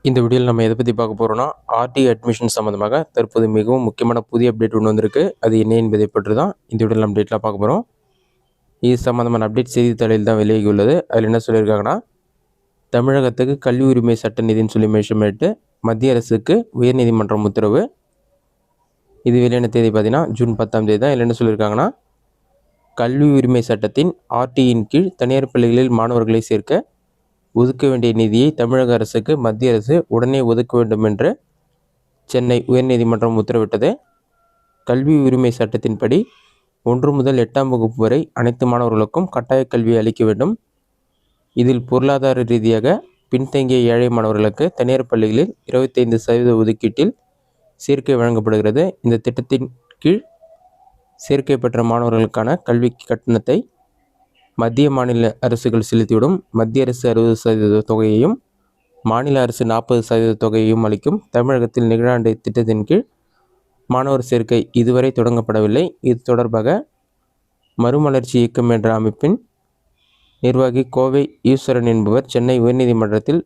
இந்த வீடியோவில் நம்ம எதை பற்றி பார்க்க போகிறோம்னா ஆர்டி அட்மிஷன் சம்மந்தமாக தற்போது மிகவும் முக்கியமான புதிய அப்டேட் ஒன்று வந்திருக்கு. அது என்ன என்பதை பற்றி தான் இந்த வீடியோவில் நம்ம டீட்டெயிலாக பார்க்க போகிறோம். இது சம்மந்தமான அப்டேட் செய்தித்தாளில் தான் வெளியாகி உள்ளது. அதில் என்ன சொல்லியிருக்காங்கன்னா, தமிழகத்துக்கு கல்வி உரிமை சட்ட நிதின்னு சொல்லி மென்ஷன் மத்திய அரசுக்கு உயர்நீதிமன்றம் உத்தரவு. இது வெளியான தேதி பார்த்தீங்கன்னா ஜூன் 10ஆம் தேதி தான். இதில் என்ன சொல்லியிருக்காங்கன்னா, கல்வி உரிமை சட்டத்தின் ஆர்டியின் கீழ் தனியார் பள்ளிகளில் மாணவர்களை சேர்க்க ஒதுக்க வேண்டிய நிதியை தமிழக அரசுக்கு மத்திய அரசு உடனே ஒதுக்க வேண்டும் என்று சென்னை உயர்நீதிமன்றம் உத்தரவிட்டது. கல்வி உரிமை சட்டத்தின்படி 1 முதல் 8ஆம் வகுப்பு வரை அனைத்து மாணவர்களுக்கும் கட்டாய கல்வியை அளிக்க வேண்டும். இதில் பொருளாதார ரீதியாக பின்தங்கிய ஏழை மாணவர்களுக்கு தனியார் பள்ளிகளில் 25% ஒதுக்கீட்டில் சேர்க்கை வழங்கப்படுகிறது. இந்த திட்டத்தின் கீழ் சேர்க்கை பெற்ற மாணவர்களுக்கான கல்வி கட்டணத்தை மத்திய மாநில அரசுகள் செலுத்திவிடும். மத்திய அரசு 60% தொகையையும் மாநில அரசு 40% தொகையையும் அளிக்கும். தமிழகத்தில் நிகழாண்டு திட்டத்தின் கீழ் மாணவர் சேர்க்கை இதுவரை தொடங்கப்படவில்லை. இது தொடர்பாக மறுமலர்ச்சி இயக்கம் என்ற அமைப்பின் நிர்வாகி கோவை ஈஸ்வரன் என்பவர் சென்னை உயர்நீதிமன்றத்தில்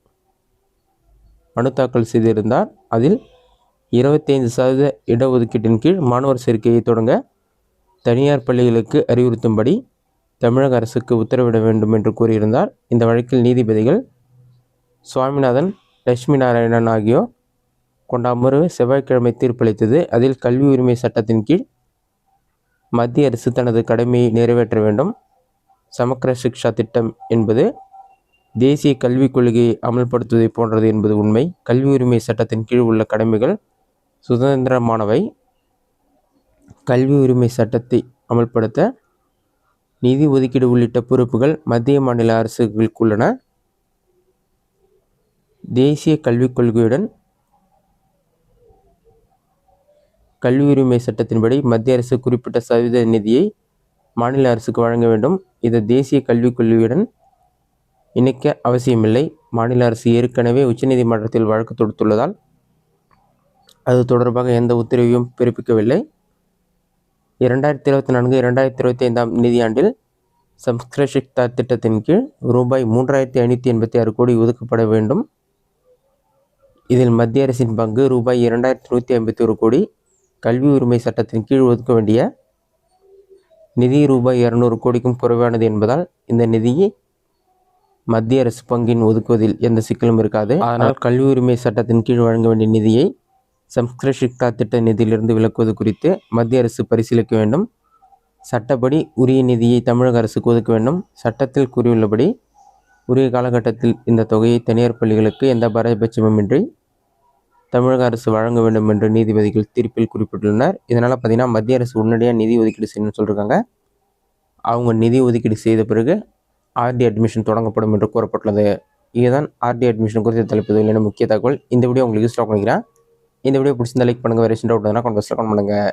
மனு தாக்கல் செய்திருந்தார். அதில் 25% இடஒதுக்கீட்டின் கீழ் மாணவர் சேர்க்கையை தொடங்க தனியார் பள்ளிகளுக்கு அறிவுறுத்தும்படி தமிழக அரசுக்கு உத்தரவிட வேண்டும் என்று கூறியிருந்தார். இந்த வழக்கில் நீதிபதிகள் சுவாமிநாதன், லட்சுமி நாராயணன் ஆகியோர் கொண்ட அமர்வு செவ்வாய்க்கிழமை தீர்ப்பளித்தது. அதில் கல்வி உரிமை சட்டத்தின் கீழ் மத்திய அரசு தனது கடமையை நிறைவேற்ற வேண்டும். சமக்கர சிக்ஷா திட்டம் என்பது தேசிய கல்விக் கொள்கையை அமல்படுத்துவதை போன்றது என்பது உண்மை. கல்வி உரிமை சட்டத்தின் கீழ் உள்ள கடமைகள் சுதந்திரமானவை. கல்வி உரிமை சட்டத்தை அமல்படுத்த நிதி ஒதுக்கீடு உள்ளிட்ட பொறுப்புகள் மத்திய மாநில அரசுகளுக்கு உள்ளன. தேசிய கல்விக் கொள்கையுடன் கல்வி உரிமை சட்டத்தின்படி மத்திய அரசு குறிப்பிட்ட சதவீத நிதியை மாநில அரசுக்கு வழங்க வேண்டும். இது தேசிய கல்விக் கொள்கையுடன் இணைக்க அவசியமில்லை. மாநில அரசு ஏற்கனவே உச்சநீதிமன்றத்தில் வழக்கு தொடுத்துள்ளதால் அது தொடர்பாக எந்த உத்தரவையும் பிறப்பிக்கவில்லை. 2024-2025 நிதியாண்டில் சமக்கர சிக்ஷா திட்டத்தின் கீழ் ரூபாய் 3586 கோடி ஒதுக்கப்பட வேண்டும். இதில் மத்திய அரசின் பங்கு ரூபாய் 2151 கோடி. கல்வி உரிமை சட்டத்தின் கீழ் ஒதுக்க வேண்டிய நிதி ரூபாய் 200 கோடிக்கும் குறைவானது என்பதால் இந்த நிதியை மத்திய அரசு பங்கின் ஒதுக்குவதில் எந்த சிக்கலும் இருக்காது. ஆனால் கல்வி உரிமை சட்டத்தின் கீழ் வழங்க வேண்டிய நிதியை சமக்கர சிக்ஷா திட்ட நிதியிலிருந்து விலக்குவது குறித்து மத்திய அரசு பரிசீலிக்க வேண்டும். சட்டப்படி உரிய நிதியை தமிழக அரசுக்கு ஒதுக்க வேண்டும். சட்டத்தில் கூறியுள்ளபடி உரிய காலகட்டத்தில் இந்த தொகையை தனியார் பள்ளிகளுக்கு எந்த பாரபட்சமுமின்றி தமிழக அரசு வழங்க வேண்டும் என்று நீதிபதிகள் தீர்ப்பில் குறிப்பிட்டுள்ளனர். இதனால் பார்த்தீங்கன்னா மத்திய அரசு உடனடியாக நிதி ஒதுக்கீடு செய்யணும்னு சொல்லியிருக்காங்க. அவங்க நிதி ஒதுக்கீடு செய்த பிறகு ஆர்டி அட்மிஷன் தொடங்கப்படும் என்று கூறப்பட்டுள்ளது. இதுதான் ஆர்டி அட்மிஷன் குறித்த தலைப்பு இல்லைன்னா முக்கிய தகவல். இந்த வீடியோ உங்களுக்கு யூஸ்ஃபுல்லாக பண்ணிக்கிறேன். இந்த வீடியோ பிடிச்சிருந்தா லைக் பண்ணுங்கள். வேறு டவுட் இருந்தால் கமெண்ட் பாக்ஸில் கமெண்ட் பண்ணுங்கள்.